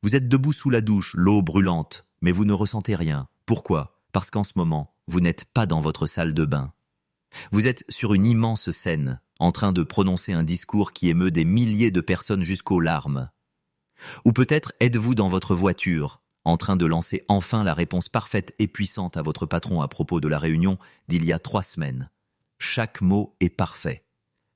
Vous êtes debout sous la douche, l'eau brûlante, mais vous ne ressentez rien. Pourquoi? Parce qu'en ce moment, vous n'êtes pas dans votre salle de bain. Vous êtes sur une immense scène, en train de prononcer un discours qui émeut des milliers de personnes jusqu'aux larmes. Ou peut-être êtes-vous dans votre voiture, en train de lancer enfin la réponse parfaite et puissante à votre patron à propos de la réunion d'il y a 3 semaines. Chaque mot est parfait.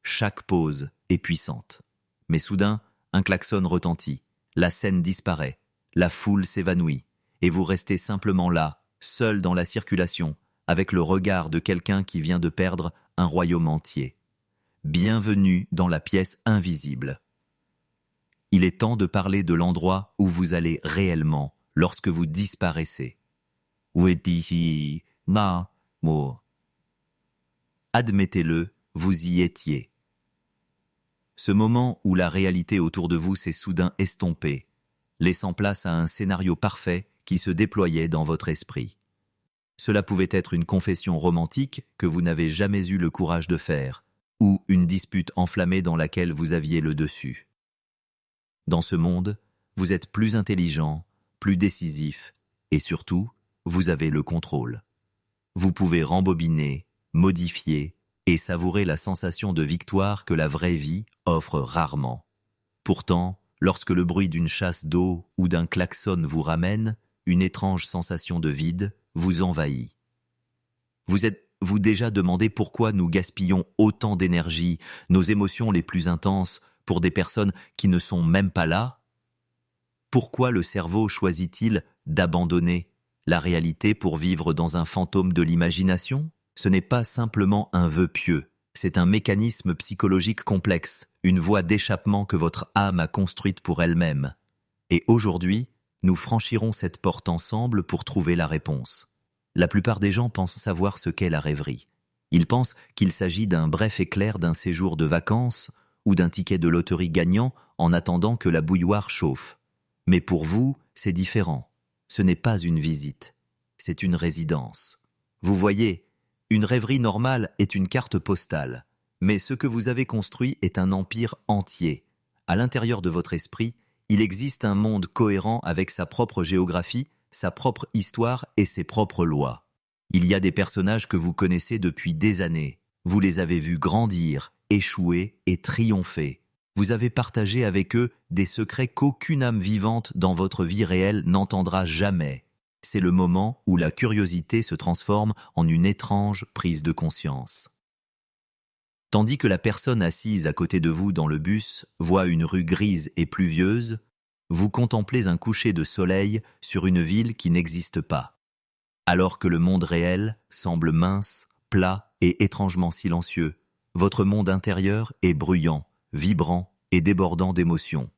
Chaque pause est puissante. Mais soudain, un klaxon retentit. La scène disparaît. La foule s'évanouit. Et vous restez simplement là, seul dans la circulation, avec le regard de quelqu'un qui vient de perdre un royaume entier. Bienvenue dans la pièce invisible. Il est temps de parler de l'endroit où vous allez réellement lorsque vous disparaissez. Admettez-le, vous y étiez. Ce moment où la réalité autour de vous s'est soudain estompée, laissant place à un scénario parfait qui se déployait dans votre esprit. Cela pouvait être une confession romantique que vous n'avez jamais eu le courage de faire, ou une dispute enflammée dans laquelle vous aviez le dessus. Dans ce monde, vous êtes plus intelligent, plus décisif, et surtout, vous avez le contrôle. Vous pouvez rembobiner, modifier et savourer la sensation de victoire que la vraie vie offre rarement. Pourtant, lorsque le bruit d'une chasse d'eau ou d'un klaxon vous ramène, une étrange sensation de vide vous envahit. Vous êtes-vous déjà demandé pourquoi nous gaspillons autant d'énergie, nos émotions les plus intenses, pour des personnes qui ne sont même pas là? Pourquoi le cerveau choisit-il d'abandonner la réalité pour vivre dans un fantôme de l'imagination? Ce n'est pas simplement un vœu pieux, c'est un mécanisme psychologique complexe, une voie d'échappement que votre âme a construite pour elle-même. Et aujourd'hui, nous franchirons cette porte ensemble pour trouver la réponse. La plupart des gens pensent savoir ce qu'est la rêverie. Ils pensent qu'il s'agit d'un bref éclair d'un séjour de vacances ou d'un ticket de loterie gagnant en attendant que la bouilloire chauffe. Mais pour vous, c'est différent. Ce n'est pas une visite, c'est une résidence. Vous voyez, une rêverie normale est une carte postale, mais ce que vous avez construit est un empire entier. À l'intérieur de votre esprit, il existe un monde cohérent avec sa propre géographie, sa propre histoire et ses propres lois. Il y a des personnages que vous connaissez depuis des années. Vous les avez vus grandir, échouer et triompher. Vous avez partagé avec eux des secrets qu'aucune âme vivante dans votre vie réelle n'entendra jamais. C'est le moment où la curiosité se transforme en une étrange prise de conscience. Tandis que la personne assise à côté de vous dans le bus voit une rue grise et pluvieuse, vous contemplez un coucher de soleil sur une ville qui n'existe pas. Alors que le monde réel semble mince, plat et étrangement silencieux, votre monde intérieur est bruyant, vibrant et débordant d'émotions.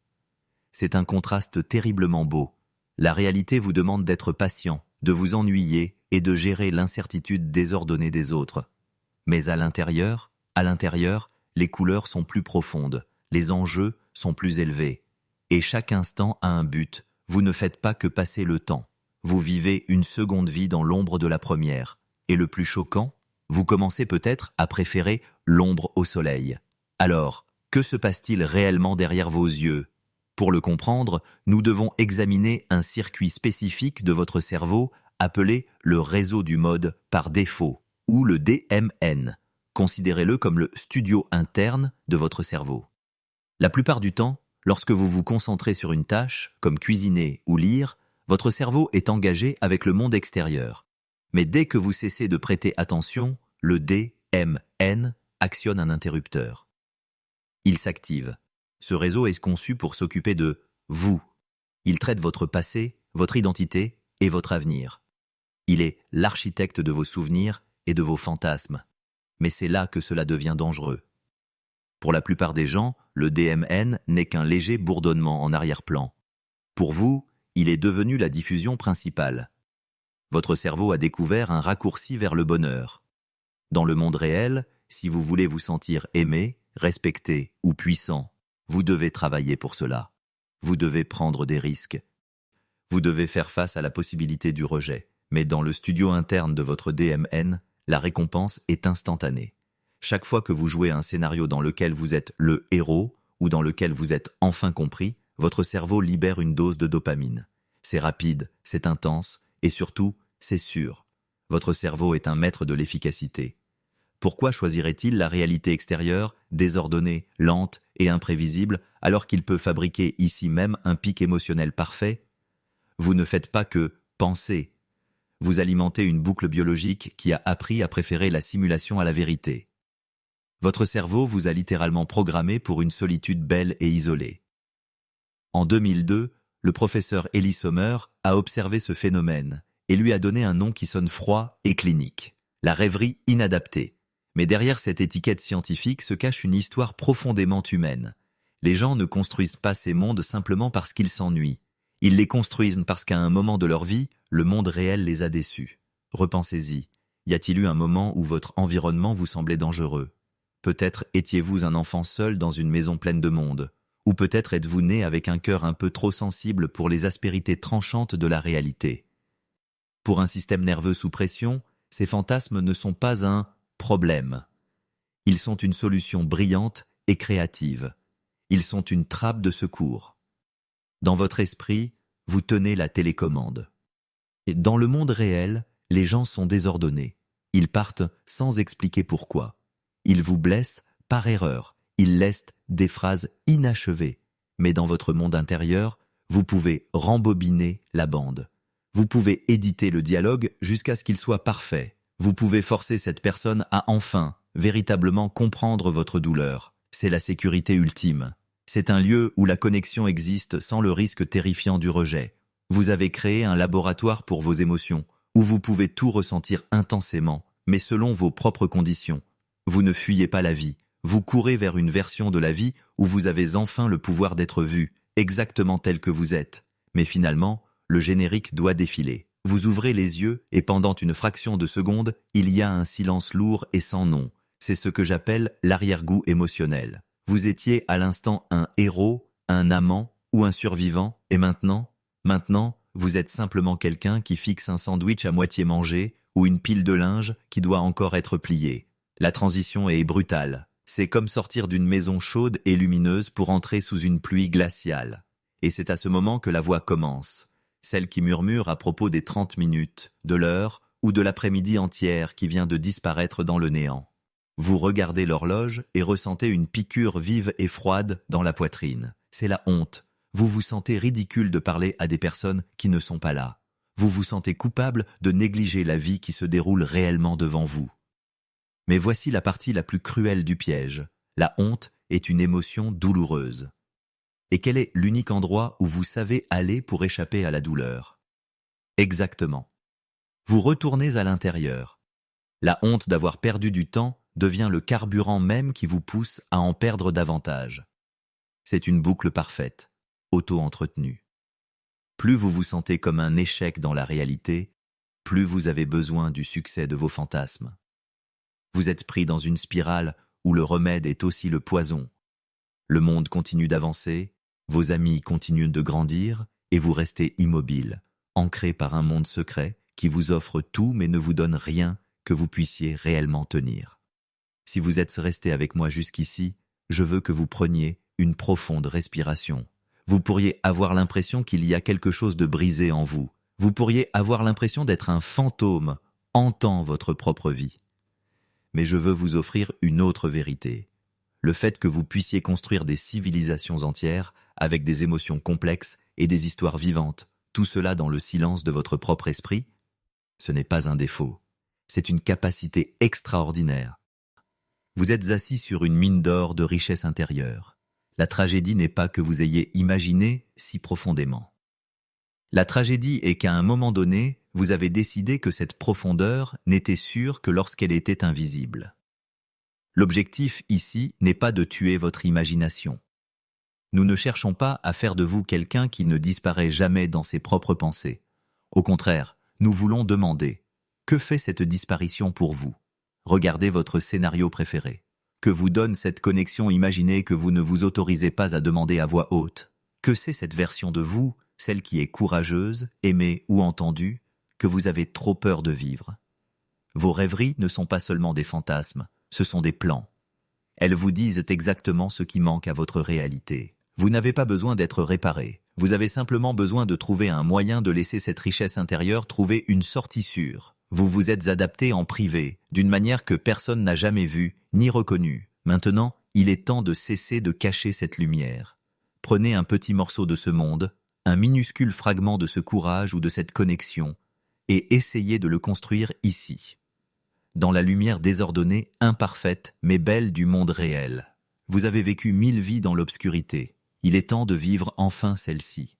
C'est un contraste terriblement beau. La réalité vous demande d'être patient, de vous ennuyer et de gérer l'incertitude désordonnée des autres. Mais à l'intérieur, les couleurs sont plus profondes, les enjeux sont plus élevés. Et chaque instant a un but. Vous ne faites pas que passer le temps. Vous vivez une seconde vie dans l'ombre de la première. Et le plus choquant, vous commencez peut-être à préférer l'ombre au soleil. Alors, que se passe-t-il réellement derrière vos yeux? Pour le comprendre, nous devons examiner un circuit spécifique de votre cerveau appelé le réseau du mode par défaut, ou le DMN. Considérez-le comme le studio interne de votre cerveau. La plupart du temps, lorsque vous vous concentrez sur une tâche, comme cuisiner ou lire, votre cerveau est engagé avec le monde extérieur. Mais dès que vous cessez de prêter attention, le DMN actionne un interrupteur. Il s'active. Ce réseau est conçu pour s'occuper de vous. Il traite votre passé, votre identité et votre avenir. Il est l'architecte de vos souvenirs et de vos fantasmes. Mais c'est là que cela devient dangereux. Pour la plupart des gens, le DMN n'est qu'un léger bourdonnement en arrière-plan. Pour vous, il est devenu la diffusion principale. Votre cerveau a découvert un raccourci vers le bonheur. Dans le monde réel, si vous voulez vous sentir aimé, respecté ou puissant, vous devez travailler pour cela. Vous devez prendre des risques. Vous devez faire face à la possibilité du rejet. Mais dans le studio interne de votre DMN, la récompense est instantanée. Chaque fois que vous jouez un scénario dans lequel vous êtes le héros ou dans lequel vous êtes enfin compris, votre cerveau libère une dose de dopamine. C'est rapide, c'est intense, et surtout, c'est sûr. Votre cerveau est un maître de l'efficacité. Pourquoi choisirait-il la réalité extérieure, désordonnée, lente et imprévisible, alors qu'il peut fabriquer ici même un pic émotionnel parfait? Vous ne faites pas que penser. Vous alimentez une boucle biologique qui a appris à préférer la simulation à la vérité. Votre cerveau vous a littéralement programmé pour une solitude belle et isolée. En 2002, le professeur Elie Sommer a observé ce phénomène et lui a donné un nom qui sonne froid et clinique, la rêverie inadaptée. Mais derrière cette étiquette scientifique se cache une histoire profondément humaine. Les gens ne construisent pas ces mondes simplement parce qu'ils s'ennuient. Ils les construisent parce qu'à un moment de leur vie, le monde réel les a déçus. Repensez-y. Y a-t-il eu un moment où votre environnement vous semblait dangereux? Peut-être étiez-vous un enfant seul dans une maison pleine de monde. Ou peut-être êtes-vous né avec un cœur un peu trop sensible pour les aspérités tranchantes de la réalité. Pour un système nerveux sous pression, ces fantasmes ne sont pas un problème. Ils sont une solution brillante et créative. Ils sont une trappe de secours. Dans votre esprit, vous tenez la télécommande. Et dans le monde réel, les gens sont désordonnés. Ils partent sans expliquer pourquoi. Ils vous blessent par erreur. Ils laissent des phrases inachevées. Mais dans votre monde intérieur, vous pouvez rembobiner la bande. Vous pouvez éditer le dialogue jusqu'à ce qu'il soit parfait. Vous pouvez forcer cette personne à enfin, véritablement comprendre votre douleur. C'est la sécurité ultime. C'est un lieu où la connexion existe sans le risque terrifiant du rejet. Vous avez créé un laboratoire pour vos émotions, où vous pouvez tout ressentir intensément, mais selon vos propres conditions. Vous ne fuyez pas la vie. Vous courez vers une version de la vie où vous avez enfin le pouvoir d'être vu, exactement tel que vous êtes. Mais finalement, le générique doit défiler. Vous ouvrez les yeux et pendant une fraction de seconde, il y a un silence lourd et sans nom. C'est ce que j'appelle l'arrière-goût émotionnel. Vous étiez à l'instant un héros, un amant ou un survivant, et maintenant, vous êtes simplement quelqu'un qui fixe un sandwich à moitié mangé ou une pile de linge qui doit encore être pliée. La transition est brutale. C'est comme sortir d'une maison chaude et lumineuse pour entrer sous une pluie glaciale. Et c'est à ce moment que la voix commence. Celle qui murmure à propos des 30 minutes, de l'heure ou de l'après-midi entière qui vient de disparaître dans le néant. Vous regardez l'horloge et ressentez une piqûre vive et froide dans la poitrine. C'est la honte. Vous vous sentez ridicule de parler à des personnes qui ne sont pas là. Vous vous sentez coupable de négliger la vie qui se déroule réellement devant vous. Mais voici la partie la plus cruelle du piège. La honte est une émotion douloureuse. Et quel est l'unique endroit où vous savez aller pour échapper à la douleur? Exactement. Vous retournez à l'intérieur. La honte d'avoir perdu du temps devient le carburant même qui vous pousse à en perdre davantage. C'est une boucle parfaite, auto-entretenue. Plus vous vous sentez comme un échec dans la réalité, plus vous avez besoin du succès de vos fantasmes. Vous êtes pris dans une spirale où le remède est aussi le poison. Le monde continue d'avancer, vos amis continuent de grandir et vous restez immobile, ancré par un monde secret qui vous offre tout mais ne vous donne rien que vous puissiez réellement tenir. Si vous êtes resté avec moi jusqu'ici, je veux que vous preniez une profonde respiration. Vous pourriez avoir l'impression qu'il y a quelque chose de brisé en vous. Vous pourriez avoir l'impression d'être un fantôme hantant votre propre vie. Mais je veux vous offrir une autre vérité. Le fait que vous puissiez construire des civilisations entières avec des émotions complexes et des histoires vivantes, tout cela dans le silence de votre propre esprit, ce n'est pas un défaut. C'est une capacité extraordinaire. Vous êtes assis sur une mine d'or de richesse intérieure. La tragédie n'est pas que vous ayez imaginé si profondément. La tragédie est qu'à un moment donné, vous avez décidé que cette profondeur n'était sûre que lorsqu'elle était invisible. L'objectif ici n'est pas de tuer votre imagination. Nous ne cherchons pas à faire de vous quelqu'un qui ne disparaît jamais dans ses propres pensées. Au contraire, nous voulons demander « Que fait cette disparition pour vous ?» Regardez votre scénario préféré. Que vous donne cette connexion imaginée que vous ne vous autorisez pas à demander à voix haute? Que c'est cette version de vous, celle qui est courageuse, aimée ou entendue, que vous avez trop peur de vivre? Vos rêveries ne sont pas seulement des fantasmes, ce sont des plans. Elles vous disent exactement ce qui manque à votre réalité. Vous n'avez pas besoin d'être réparé. Vous avez simplement besoin de trouver un moyen de laisser cette richesse intérieure trouver une sortie sûre. Vous vous êtes adapté en privé, d'une manière que personne n'a jamais vue, ni reconnue. Maintenant, il est temps de cesser de cacher cette lumière. Prenez un petit morceau de ce monde, un minuscule fragment de ce courage ou de cette connexion, et essayez de le construire ici, dans la lumière désordonnée, imparfaite, mais belle du monde réel. Vous avez vécu 1000 vies dans l'obscurité. Il est temps de vivre enfin celle-ci.